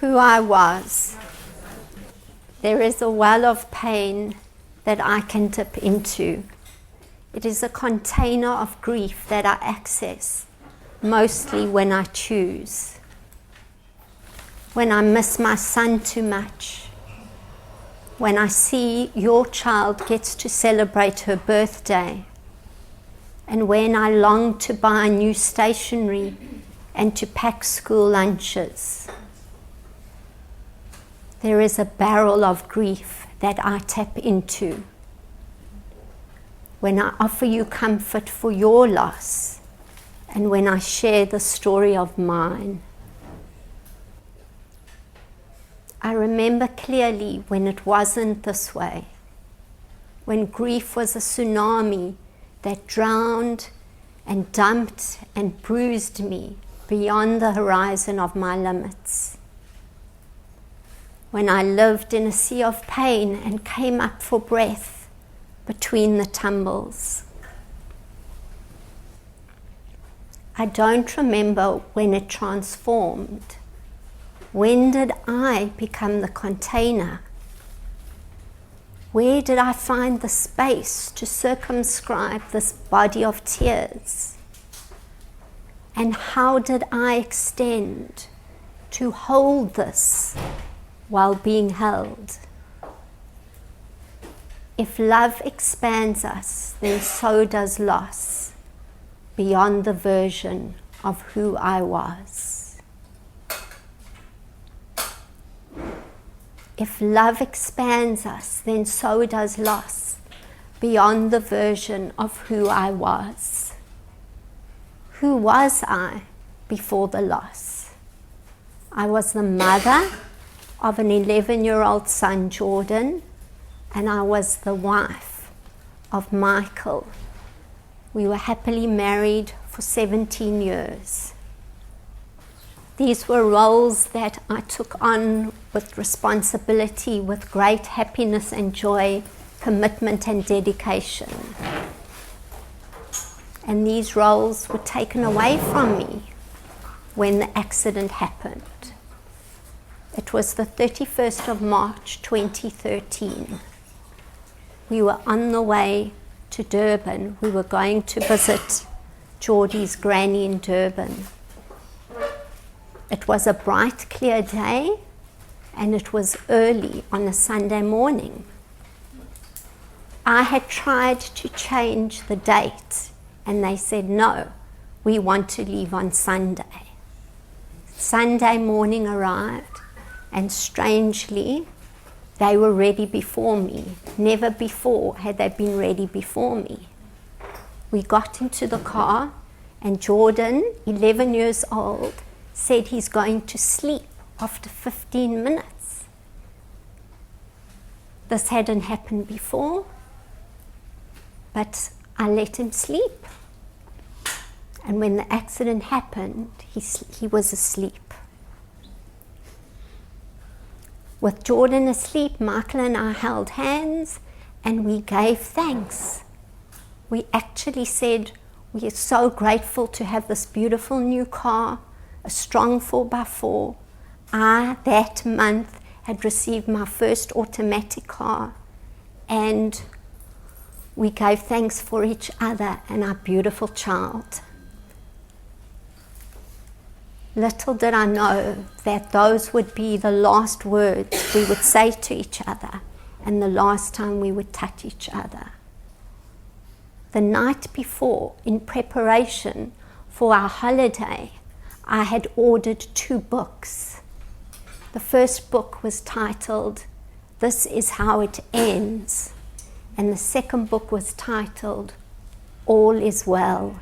who I was. There is a well of pain that I can dip into. It is a container of grief that I access, mostly when I choose. When I miss my son too much. When I see your child gets to celebrate her birthday. And when I long to buy new stationery and to pack school lunches. There is a barrel of grief that I tap into. When I offer you comfort for your loss, and when I share the story of mine. I remember clearly when it wasn't this way, when grief was a tsunami that drowned and dumped and bruised me beyond the horizon of my limits. When I lived in a sea of pain and came up for breath between the tumbles. I don't remember when it transformed. When did I become the container? Where did I find the space to circumscribe this body of tears? And how did I extend to hold this while being held? If love expands us, then so does loss, beyond the version of who I was. If love expands us, then so does loss, beyond the version of who I was. Who was I before the loss? I was the mother of an 11-year-old son, Jordan, and I was the wife of Michael. We were happily married for 17 years. These were roles that I took on with responsibility, with great happiness and joy, commitment and dedication. And these roles were taken away from me when the accident happened. It was the 31st of March 2013. We were on the way to Durban. We were going to visit Geordie's granny in Durban. It was a bright, clear day, and it was early on a Sunday morning. I had tried to change the date, and they said, no, we want to leave on Sunday. Sunday morning arrived, and strangely, they were ready before me. Never before had they been ready before me. We got into the car, and Jordan, 11 years old, said he's going to sleep after 15 minutes. This hadn't happened before, but I let him sleep. And when the accident happened, he was asleep. With Jordan asleep, Michael and I held hands and we gave thanks. We actually said, we are so grateful to have this beautiful new car, a strong 4x4. I, that month, had received my first automatic car, and we gave thanks for each other and our beautiful child. Little did I know that those would be the last words we would say to each other and the last time we would touch each other. The night before, in preparation for our holiday, I had ordered 2 books. The first book was titled, This Is How It Ends, and the second book was titled, All Is Well,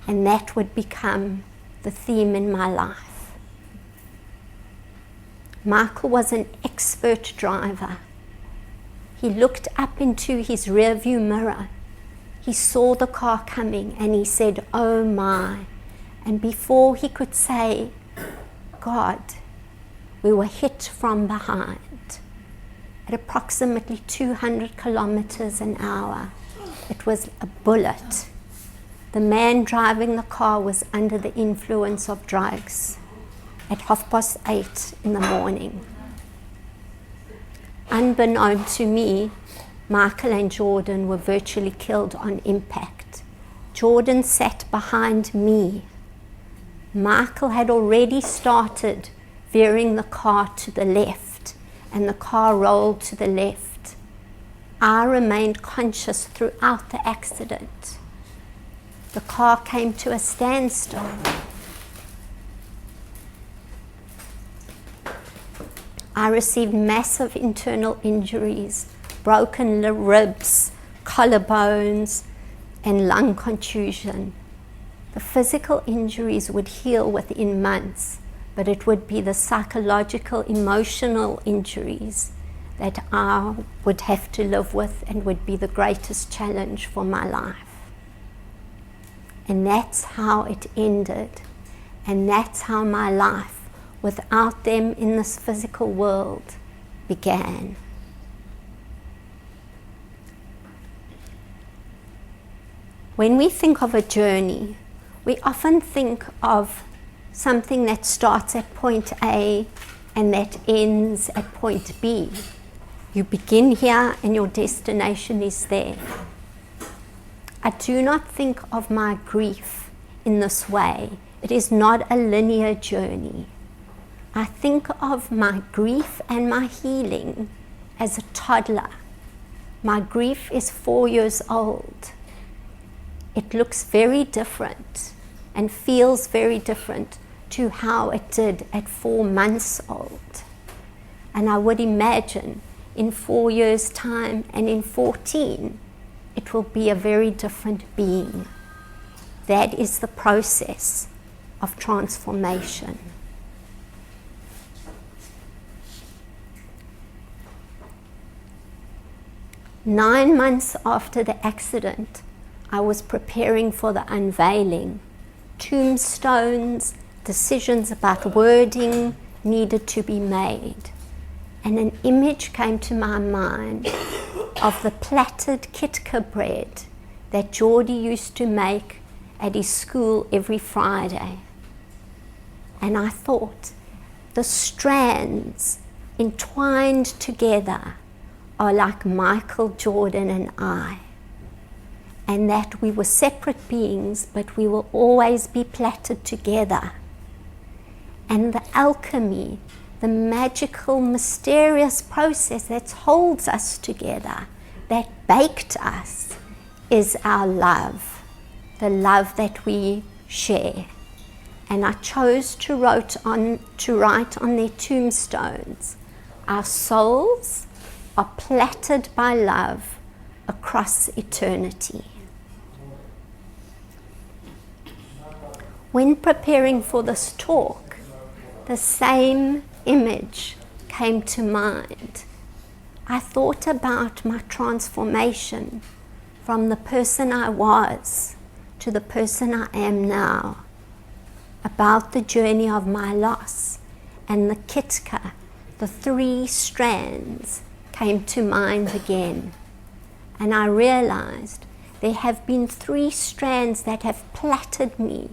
and that would become the theme in my life. Michael was an expert driver. He looked up into his rearview mirror. He saw the car coming and he said, oh my. And before he could say, God, we were hit from behind at approximately 200 kilometers an hour. It was a bullet. The man driving the car was under the influence of drugs. at 8:30 in the morning. Unbeknown to me, Michael and Jordan were virtually killed on impact. Jordan sat behind me. Michael had already started veering the car to the left, and the car rolled to the left. I remained conscious throughout the accident. The car came to a standstill. I received massive internal injuries, broken ribs, collarbones, and lung contusion. The physical injuries would heal within months, but it would be the psychological, emotional injuries that I would have to live with and would be the greatest challenge for my life. And that's how it ended. And that's how my life, without them in this physical world, began. When we think of a journey, we often think of something that starts at point A and that ends at point B. You begin here and your destination is there. I do not think of my grief in this way. It is not a linear journey. I think of my grief and my healing as a toddler. My grief is 4 years old. It looks very different and feels very different to how it did at 4 months old. And I would imagine in 4 years' time and in 14, it will be a very different being. That is the process of transformation. Nine months after the accident, I was preparing for the unveiling. Tombstones, decisions about wording needed to be made. And an image came to my mind of the plaited kitka bread that Geordie used to make at his school every Friday. And I thought, the strands entwined together are like Michael, Jordan, and I. And that we were separate beings, but we will always be plaited together. And the alchemy, the magical, mysterious process that holds us together, that baked us, is our love, the love that we share. And I chose to write on their tombstones, our souls are plaited by love across eternity. When preparing for this talk, the same image came to mind. I thought about my transformation from the person I was to the person I am now, about the journey of my loss, and the kitka, the 3 strands, came to mind again. And I realized there have been 3 strands that have plaited me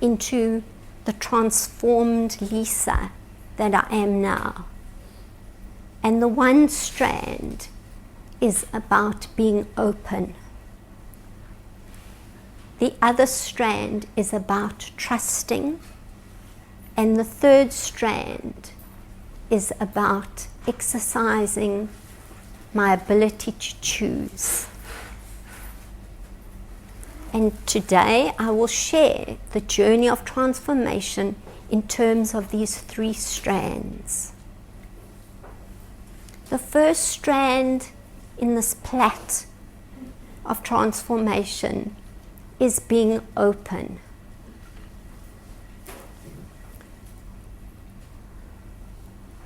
into the transformed Lisa that I am now. And the one strand is about being open. The other strand is about trusting. And the 3rd strand is about exercising my ability to choose. And today I will share the journey of transformation in terms of these 3 strands. The first strand in this plait of transformation is being open.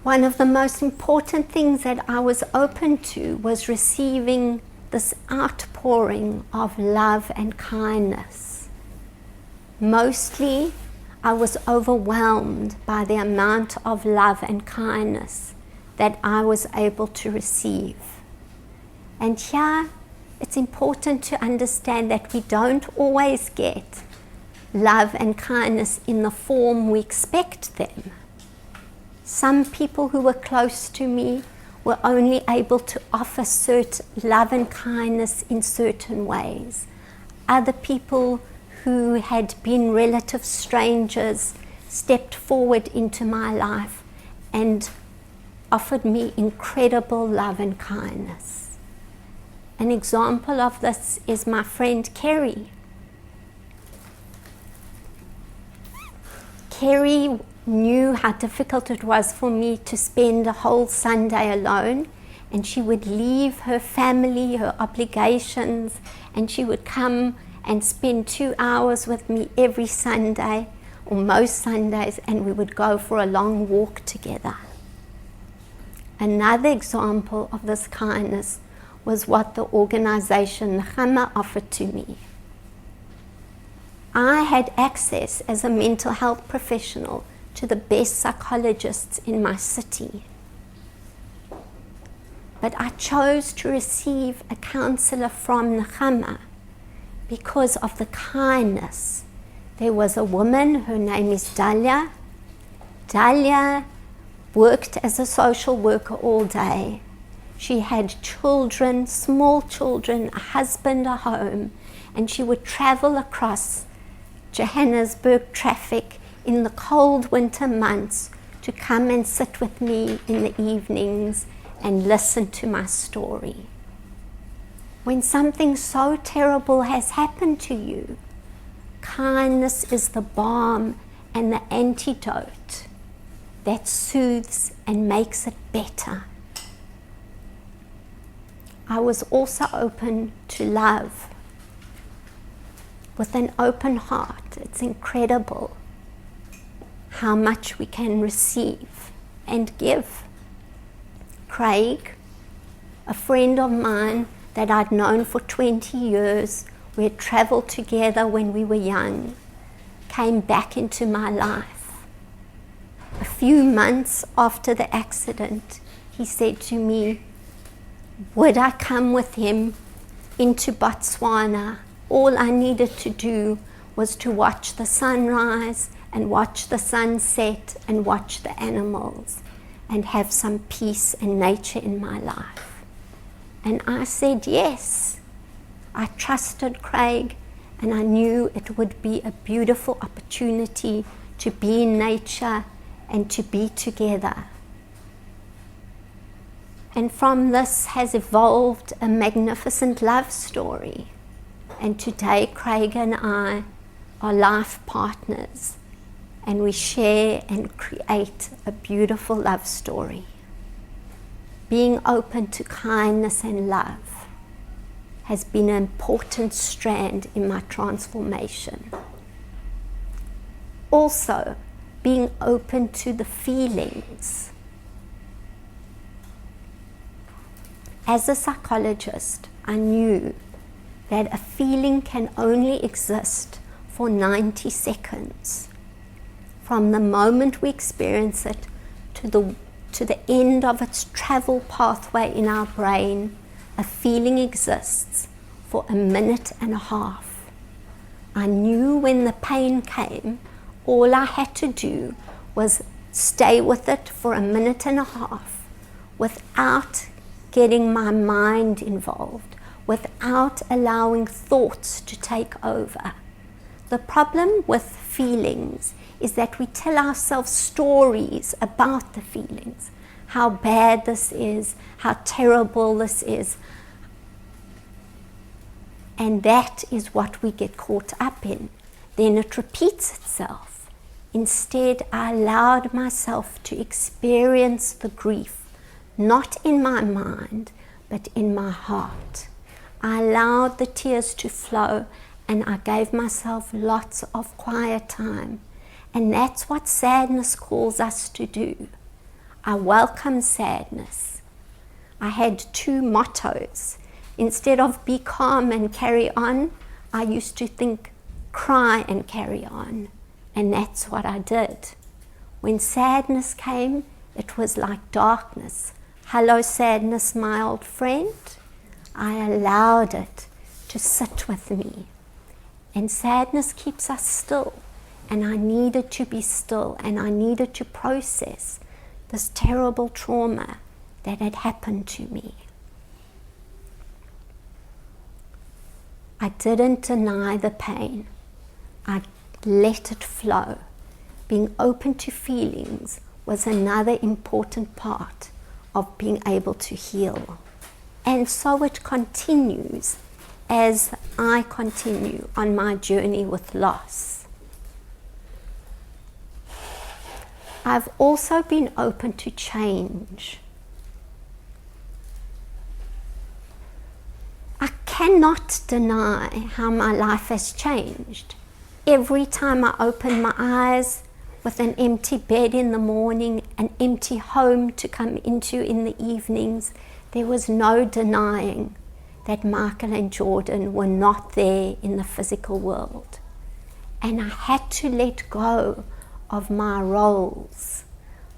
One of the most important things that I was open to was receiving this outpouring of love and kindness. Mostly, I was overwhelmed by the amount of love and kindness that I was able to receive. And here, it's important to understand that we don't always get love and kindness in the form we expect them. Some people who were close to me were only able to offer certain love and kindness in certain ways. Other people who had been relative strangers stepped forward into my life and offered me incredible love and kindness. An example of this is my friend Kerry. Kerry knew how difficult it was for me to spend a whole Sunday alone, and she would leave her family, her obligations, and she would come and spend 2 hours with me every Sunday, or most Sundays, and we would go for a long walk together. Another example of this kindness was what the organization Nechama offered to me. I had access as a mental health professional to the best psychologists in my city. But I chose to receive a counselor from Nechama because of the kindness. There was a woman, her name is Dalia. Dalia worked as a social worker all day. She had children, small children, a husband, a home, and she would travel across Johannesburg traffic in the cold winter months to come and sit with me in the evenings and listen to my story. When something so terrible has happened to you, kindness is the balm and the antidote that soothes and makes it better. I was also open to love with an open heart. It's incredible how much we can receive and give. Craig, a friend of mine that I'd known for 20 years, we had traveled together when we were young, came back into my life. A few months after the accident, he said to me, would I come with him into Botswana? All I needed to do was to watch the sunrise and watch the sunset and watch the animals and have some peace and nature in my life. And I said yes. I trusted Craig, and I knew it would be a beautiful opportunity to be in nature and to be together. And from this has evolved a magnificent love story. And today Craig and I are life partners, and we share and create a beautiful love story. Being open to kindness and love has been an important strand in my transformation. Also, being open to the feelings. As a psychologist, I knew that a feeling can only exist for 90 seconds. From the moment we experience it to the end of its travel pathway in our brain, a feeling exists for a minute and a half. I knew when the pain came, all I had to do was stay with it for a minute and a half without getting my mind involved, without allowing thoughts to take over. The problem with feelings is that we tell ourselves stories about the feelings, how bad this is, how terrible this is, and that is what we get caught up in. Then it repeats itself. Instead, I allowed myself to experience the grief, not in my mind, but in my heart. I allowed the tears to flow, and I gave myself lots of quiet time. And that's what sadness calls us to do. I welcome sadness. I had 2 mottos. Instead of be calm and carry on, I used to think cry and carry on. And that's what I did. When sadness came, it was like darkness. Hello, sadness, my old friend. I allowed it to sit with me. And sadness keeps us still. And I needed to be still, and I needed to process, this terrible trauma that had happened to me. I didn't deny the pain. I let it flow. Being open to feelings was another important part of being able to heal. And so it continues as I continue on my journey with loss. I've also been open to change. I cannot deny how my life has changed. Every time I open my eyes with an empty bed in the morning, an empty home to come into in the evenings, there was no denying that Michael and Jordan were not there in the physical world. And I had to let go of my roles,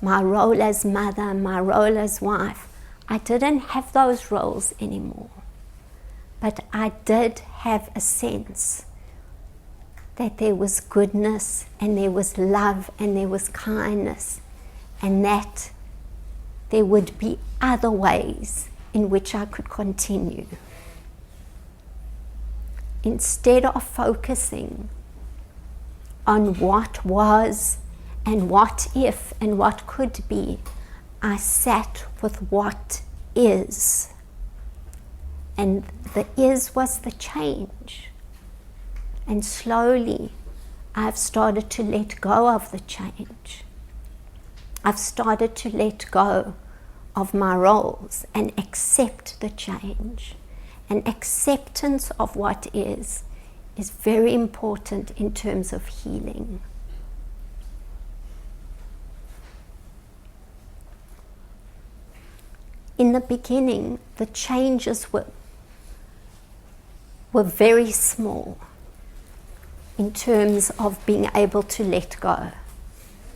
my role as mother, my role as wife. I didn't have those roles anymore. But I did have a sense that there was goodness and there was love and there was kindness, and that there would be other ways in which I could continue. Instead of focusing on what was and what if and what could be, I sat with what is. And the is was the change. And slowly I've started to let go of the change. I've started to let go of my roles and accept the change. And acceptance of what is very important in terms of healing. In the beginning, the changes were very small in terms of being able to let go.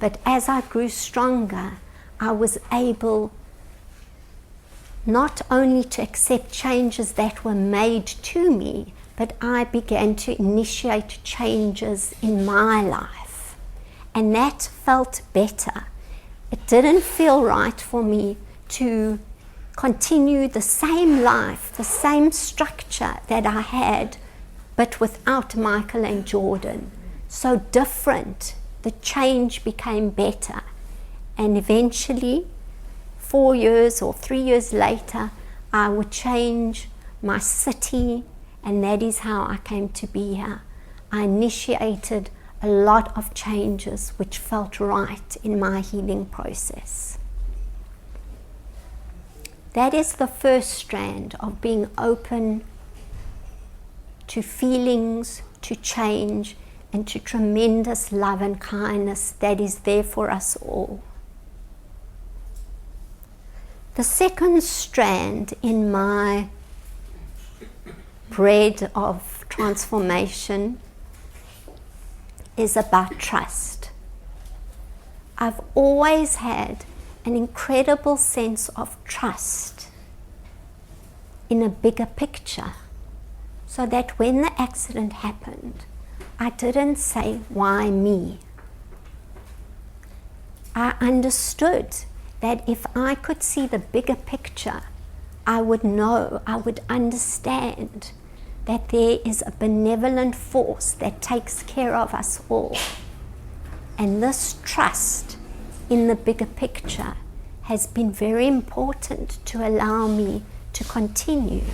But as I grew stronger, I was able not only to accept changes that were made to me, but I began to initiate changes in my life. And that felt better. It didn't feel right for me to continue the same life, the same structure that I had, but without Michael and Jordan. So different. The change became better. And eventually, 4 years or 3 years later, I would change my city, and that is how I came to be here. I initiated a lot of changes which felt right in my healing process. That is the first strand of being open to feelings, to change, and to tremendous love and kindness that is there for us all. The second strand in my bread of transformation is about trust. I've always had an incredible sense of trust in a bigger picture, so that when the accident happened, I didn't say, why me? I understood that if I could see the bigger picture, I would know, I would understand that there is a benevolent force that takes care of us all. And this trust in the bigger picture has been very important to allow me to continue.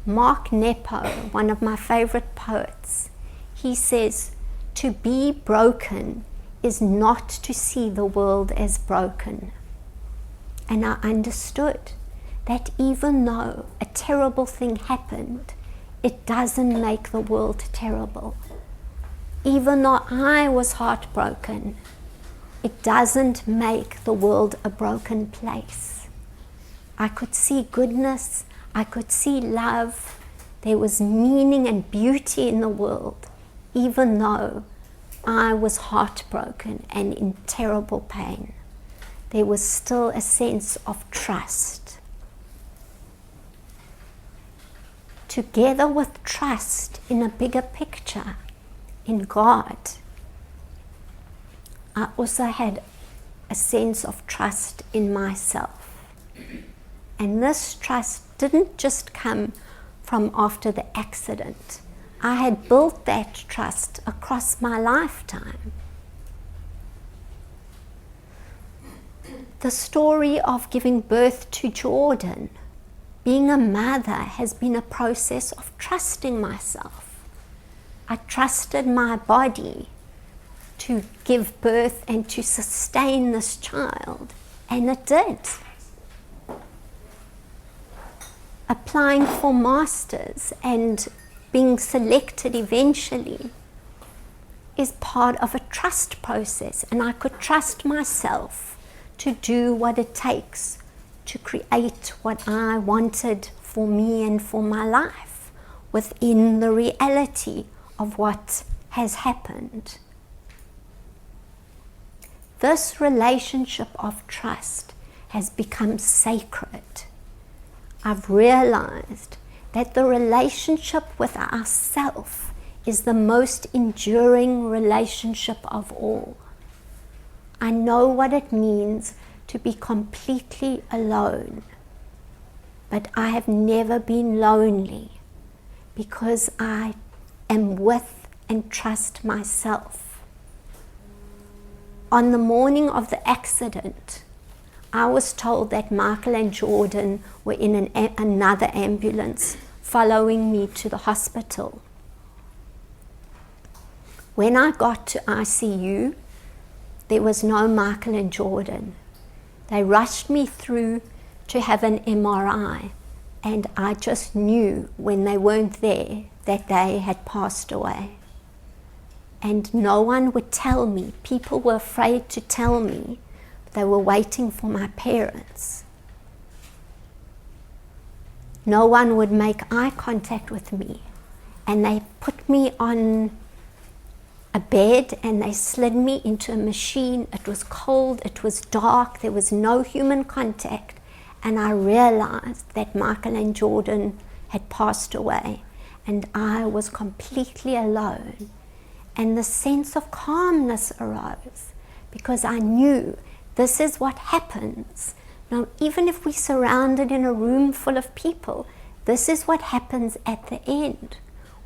Mark Nepo, one of my favorite poets, he says, to be broken is not to see the world as broken. And I understood that even though a terrible thing happened, it doesn't make the world terrible. Even though I was heartbroken, it doesn't make the world a broken place. I could see goodness, I could see love. There was meaning and beauty in the world, even though I was heartbroken and in terrible pain. There was still a sense of trust. Together with trust in a bigger picture, in God, I also had a sense of trust in myself. And this trust didn't just come from after the accident. I had built that trust across my lifetime. The story of giving birth to Jordan, being a mother, has been a process of trusting myself. I trusted my body to give birth and to sustain this child, and it did. Applying for masters and being selected eventually is part of a trust process, and I could trust myself to do what it takes to create what I wanted for me and for my life within the reality of what has happened. This relationship of trust has become sacred. I've realized that the relationship with ourself is the most enduring relationship of all. I know what it means to be completely alone, but I have never been lonely because I am with and trust myself. On the morning of the accident, I was told that Michael and Jordan were in another ambulance following me to the hospital. When I got to ICU, there was no Michael and Jordan. They rushed me through to have an MRI, and I just knew when they weren't there that they had passed away. And no one would tell me. People were afraid to tell me. They were waiting for my parents. No one would make eye contact with me, and they put me on a bed and they slid me into a machine. It was cold, it was dark, there was no human contact, and I realized that Michael and Jordan had passed away and I was completely alone. And the sense of calmness arose because I knew this is what happens. Now, even if we're surrounded in a room full of people, this is what happens at the end.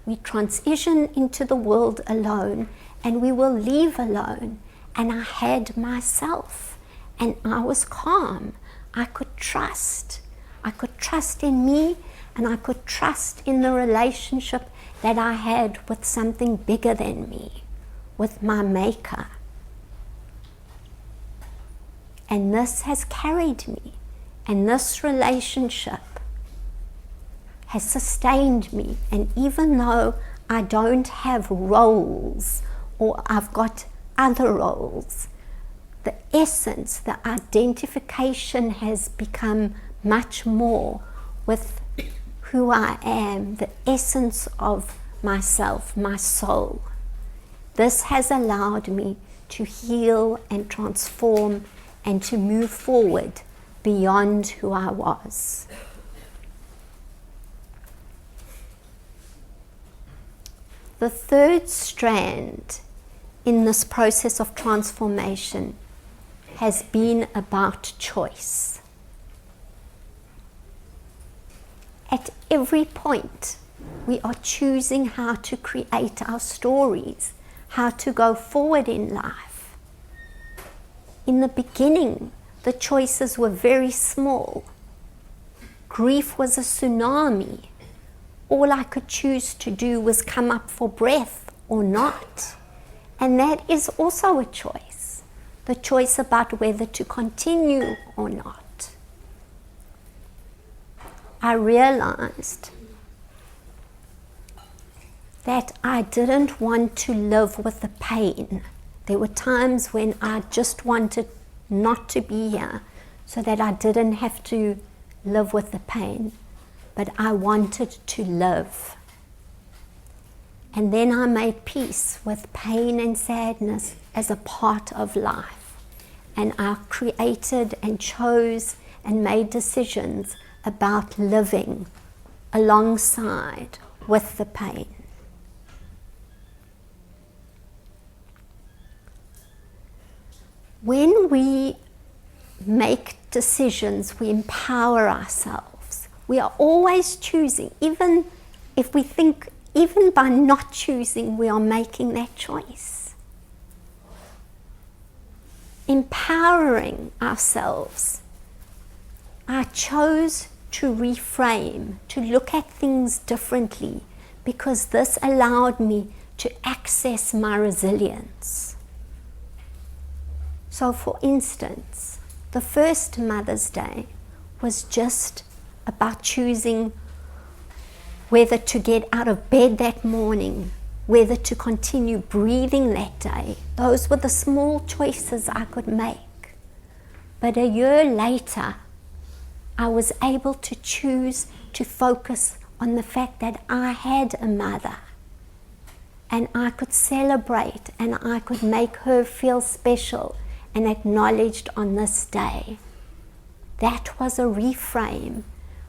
We transition into the world alone, and we will leave alone. And I had myself, and I was calm. I could trust. I could trust in me, and I could trust in the relationship that I had with something bigger than me, with my Maker. And this has carried me, and this relationship has sustained me. And even though I don't have roles, or I've got other roles, the essence, the identification has become much more with who I am, the essence of myself, my soul. This has allowed me to heal and transform and to move forward beyond who I was. The third strand in this process of transformation has been about choice. At every point, we are choosing how to create our stories, how to go forward in life. In the beginning, the choices were very small. Grief was a tsunami. All I could choose to do was come up for breath or not. And that is also a choice. The choice about whether to continue or not. I realized that I didn't want to live with the pain. There were times when I just wanted not to be here so that I didn't have to live with the pain. But I wanted to live. And then I made peace with pain and sadness as a part of life. And I created and chose and made decisions about living alongside with the pain. When we make decisions, we empower ourselves. We are always choosing, even if we think, even by not choosing, we are making that choice. Empowering ourselves. I chose to reframe, to look at things differently, because this allowed me to access my resilience. So for instance, the first Mother's Day was just about choosing whether to get out of bed that morning, whether to continue breathing that day. Those were the small choices I could make. But a year later, I was able to choose to focus on the fact that I had a mother, and I could celebrate and I could make her feel special and acknowledged on this day. That was a reframe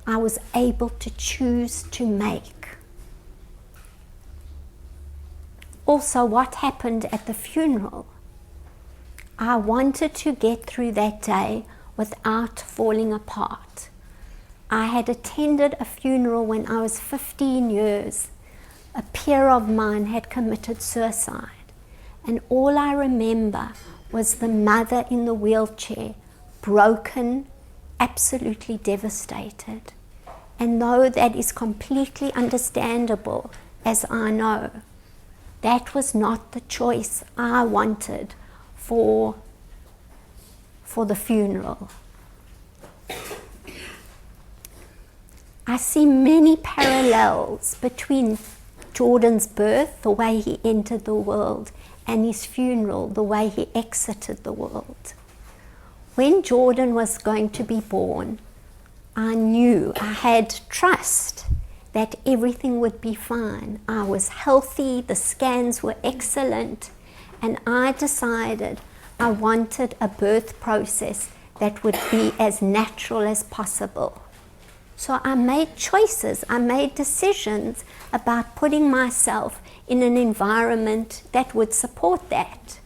I was able to choose to make. Also, what happened at the funeral? I wanted to get through that day without falling apart. I had attended a funeral when I was 15 years. A peer of mine had committed suicide, and all I remember was the mother in the wheelchair, broken, absolutely devastated. And though that is completely understandable, as I know, that was not the choice I wanted for the funeral. I see many parallels between Jordan's birth, the way he entered the world, and his funeral, the way he exited the world. When Jordan was going to be born, I knew, I had trust that everything would be fine. I was healthy, the scans were excellent, and I decided I wanted a birth process that would be as natural as possible. So I made choices, I made decisions about putting myself in an environment that would support that.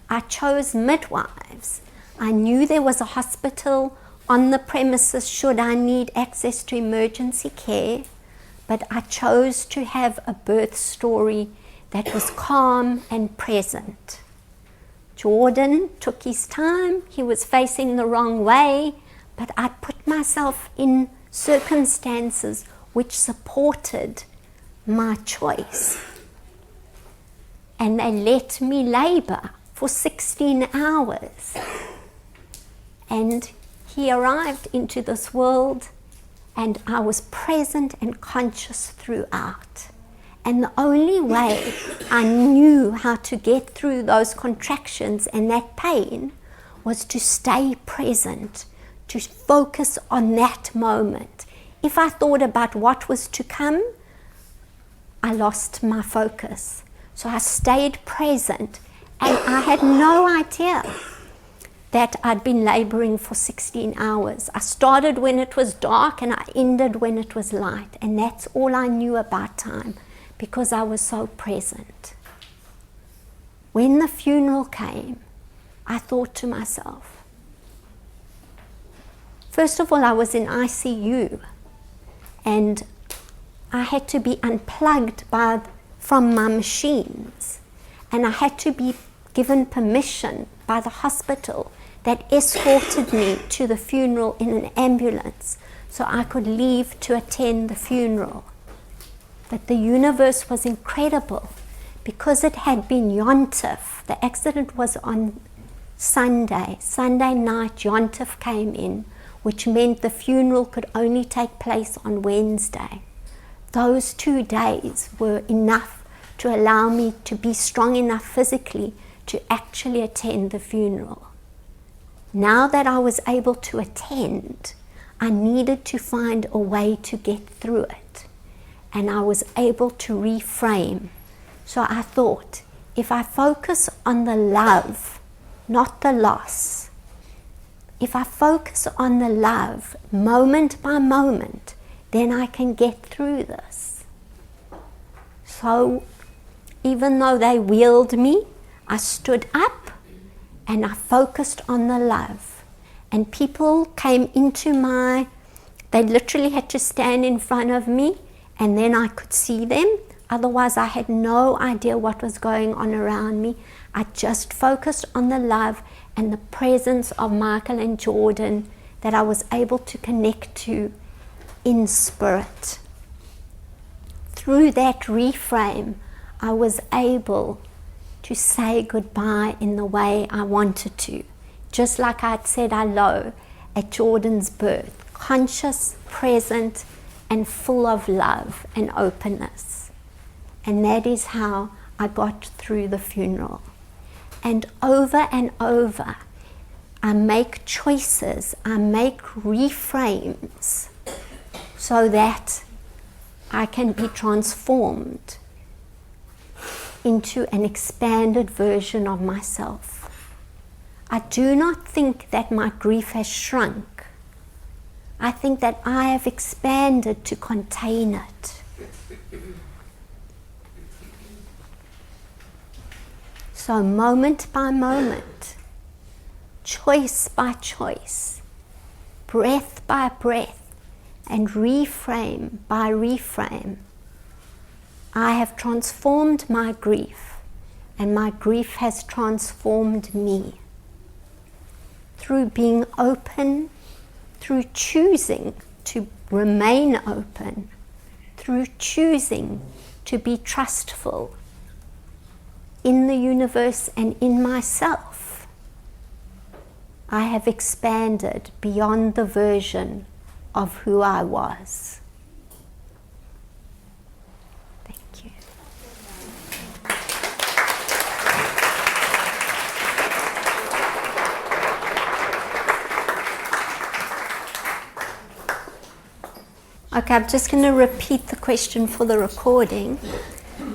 I chose midwives. I knew there was a hospital on the premises should I need access to emergency care, but I chose to have a birth story that was calm and present. Jordan took his time, he was facing the wrong way, but I put myself in circumstances which supported my choice. And they let me labor for 16 hours. And he arrived into this world, and I was present and conscious throughout. And the only way I knew how to get through those contractions and that pain was to stay present, to focus on that moment. If I thought about what was to come, I lost my focus. So I stayed present, and I had no idea that I'd been laboring for 16 hours. I started when it was dark and I ended when it was light, and that's all I knew about time because I was so present. When the funeral came, I thought to myself, first of all, I was in ICU, and I had to be unplugged from my machines, and I had to be given permission by the hospital that escorted me to the funeral in an ambulance so I could leave to attend the funeral. But the universe was incredible because it had been Yontif. The accident was on Sunday. Sunday night, Yontif came in, which meant the funeral could only take place on Wednesday. Those 2 days were enough to allow me to be strong enough physically to actually attend the funeral. Now that I was able to attend, I needed to find a way to get through it. And I was able to reframe. So I thought, if I focus on the love, not the loss, if I focus on the love moment by moment, then I can get through this. So even though they wheeled me, I stood up and I focused on the love. And people came into they literally had to stand in front of me, and then I could see them. Otherwise, I had no idea what was going on around me. I just focused on the love and the presence of Michael and Jordan that I was able to connect to in spirit. Through that reframe, I was able to say goodbye in the way I wanted to. Just like I'd said hello at Jordan's birth, conscious, present, and full of love and openness. And that is how I got through the funeral. And over, I make choices, I make reframes so that I can be transformed into an expanded version of myself. I do not think that my grief has shrunk. I think that I have expanded to contain it. So moment by moment, choice by choice, breath by breath, and reframe by reframe, I have transformed my grief, and my grief has transformed me. Through being open, through choosing to remain open, through choosing to be trustful in the universe and in myself, I have expanded beyond the version of who I was. Thank you. Okay, I'm just going to repeat the question for the recording.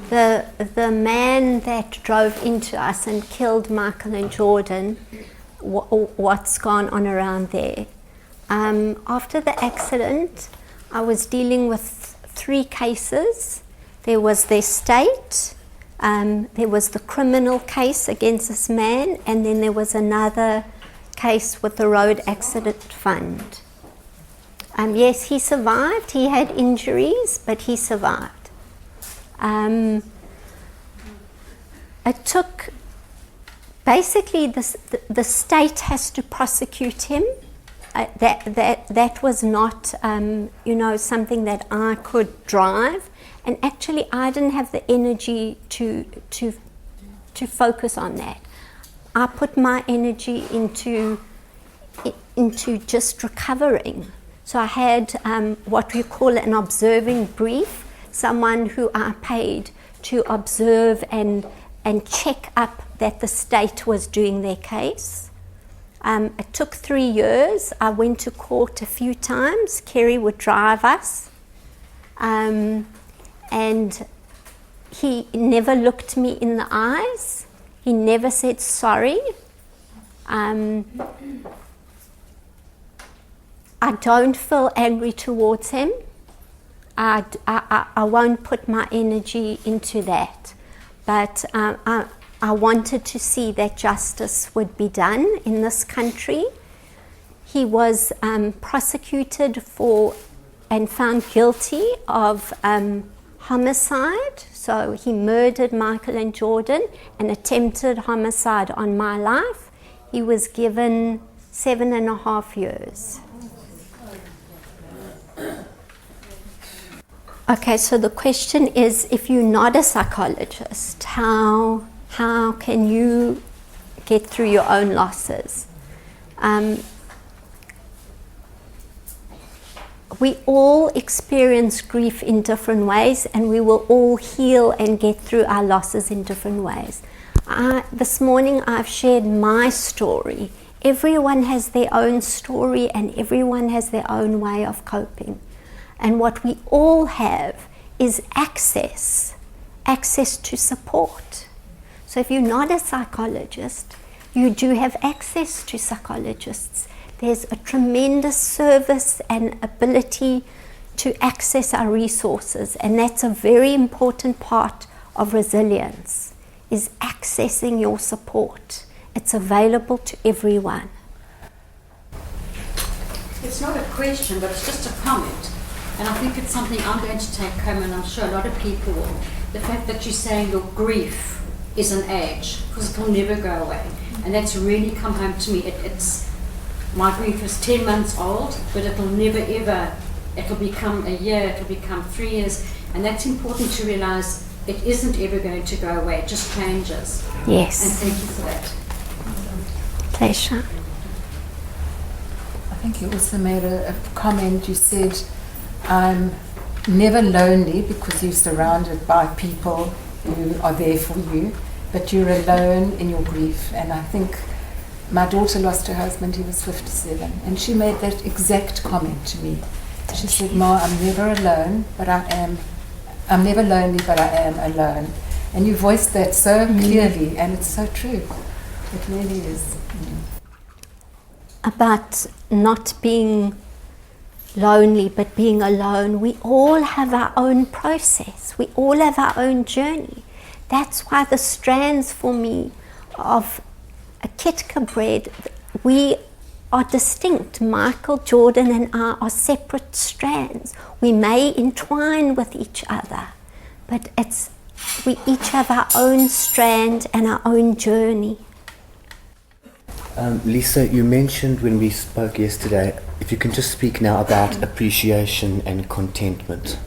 The man that drove into us and killed Michael and Jordan, what's gone on around there? After the accident, I was dealing with 3 cases. There was the estate, there was the criminal case against this man, and then there was another case with the road accident fund. Yes, he survived. He had injuries, but he survived. It took, basically the state has to prosecute him. That was not something that I could drive, and actually I didn't have the energy to focus on that. I put my energy into just recovering. So I had what we call an observing brief, someone who I paid to observe and check up that the state was doing their case. It took 3 years. I went to court a few times. Kerry would drive us. And he never looked me in the eyes. He never said sorry. I don't feel angry towards him. I won't put my energy into that. But I wanted to see that justice would be done in this country. He was prosecuted for and found guilty of homicide. So he murdered Michael and Jordan and attempted homicide on my life. He was given 7.5 years. Okay, so the question is, if you're not a psychologist, how can you get through your own losses? We all experience grief in different ways, and we will all heal and get through our losses in different ways. This morning I've shared my story. Everyone has their own story, and everyone has their own way of coping. And what we all have is access to support. So if you're not a psychologist, you do have access to psychologists. There's a tremendous service and ability to access our resources, and that's a very important part of resilience, is accessing your support It's available to everyone. It's not a question, but it's just a comment. And I think it's something I'm going to take home, and I'm sure a lot of people will. The fact that you're saying your grief is an age, because it will never go away. And that's really come home to me. It's my grief is 10 months old, but it'll never ever, it'll become a year, it'll become 3 years. And that's important to realize it isn't ever going to go away, it just changes. Yes. And thank you for that. Pleasure. I think you also made a comment. You said, I'm never lonely because you're surrounded by people who are there for you, but you're alone in your grief. And I think my daughter lost her husband, he was 57, and she made that exact comment to me. She said, Ma, I'm never alone, but I'm never lonely, but I am alone. And you voiced that so clearly, and it's so true. It really is. About not being lonely but being alone. We all have our own process. We all have our own journey. That's why the strands for me of a Kitka bread, we are distinct. Michael, Jordan and I are separate strands. We may entwine with each other, but we each have our own strand and our own journey. Lisa, you mentioned when we spoke yesterday, if you can just speak now about appreciation and contentment,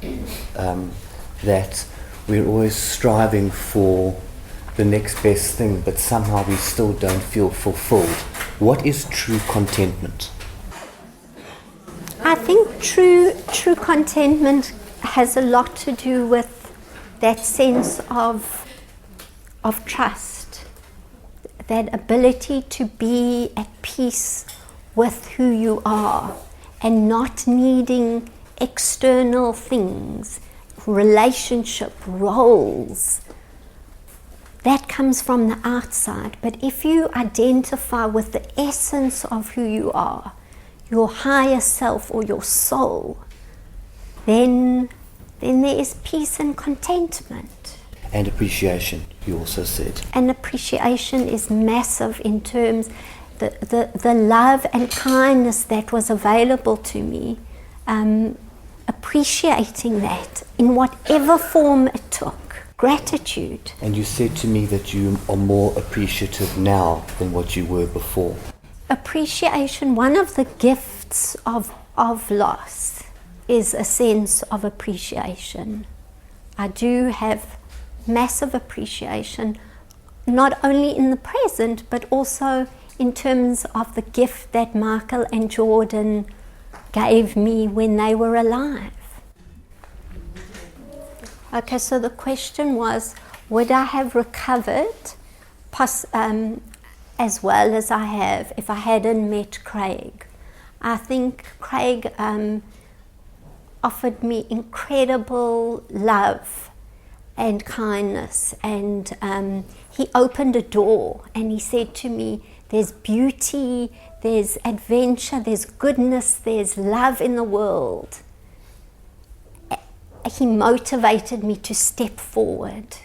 that we're always striving for the next best thing, but somehow we still don't feel fulfilled. What is true contentment? I think true contentment has a lot to do with that sense of trust. That ability to be at peace with who you are and not needing external things, relationship, roles. That comes from the outside. But if you identify with the essence of who you are, your higher self or your soul, then there is peace and contentment. And appreciation, you also said. And appreciation is massive in terms the love and kindness that was available to me, appreciating that in whatever form it took. Gratitude. And you said to me that you are more appreciative now than what you were before. Appreciation, one of the gifts of loss is a sense of appreciation. I do have massive appreciation, not only in the present, but also in terms of the gift that Michael and Jordan gave me when they were alive. Okay, so the question was, would I have recovered as well as I have if I hadn't met Craig? I think Craig offered me incredible love and kindness, and he opened a door and he said to me, there's beauty, there's adventure, there's goodness, there's love in the world. He motivated me to step forward,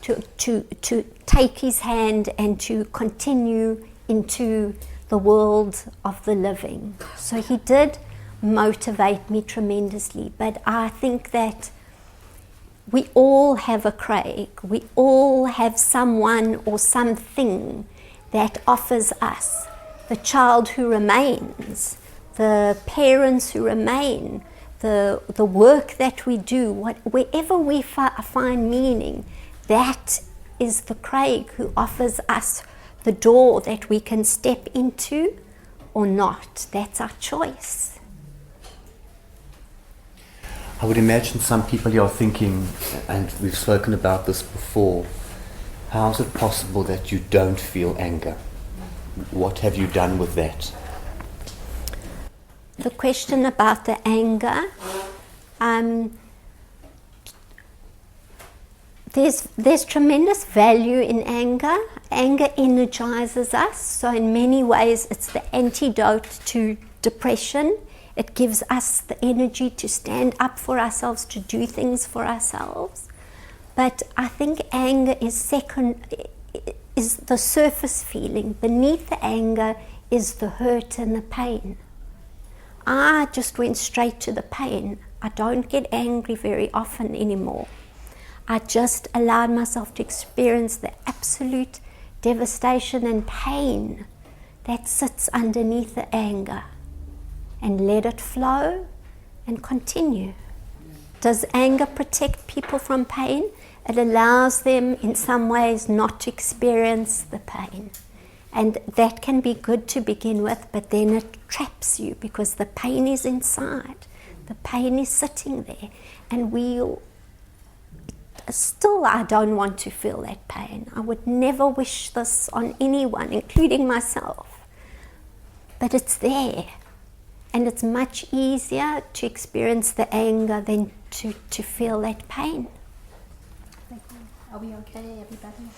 to take his hand and to continue into the world of the living. So he did motivate me tremendously, but I think that we all have a Craig. We all have someone or something that offers us. The child who remains, the parents who remain, the work that we do, wherever we find meaning, that is the Craig who offers us the door that we can step into or not. That's our choice. I would imagine some people here are thinking, and we've spoken about this before, how is it possible that you don't feel anger? What have you done with that? The question about the anger, there's tremendous value in anger. Anger energizes us, so in many ways it's the antidote to depression. It gives us the energy to stand up for ourselves, to do things for ourselves. But I think anger is is the surface feeling. Beneath the anger is the hurt and the pain. I just went straight to the pain. I don't get angry very often anymore. I just allowed myself to experience the absolute devastation and pain that sits underneath the anger, and let it flow and continue. Does anger protect people from pain? It allows them in some ways not to experience the pain. And that can be good to begin with, but then it traps you because the pain is inside. The pain is sitting there. And still, I don't want to feel that pain. I would never wish this on anyone, including myself. But it's there. And it's much easier to experience the anger than to feel that pain. Are we okay, everybody?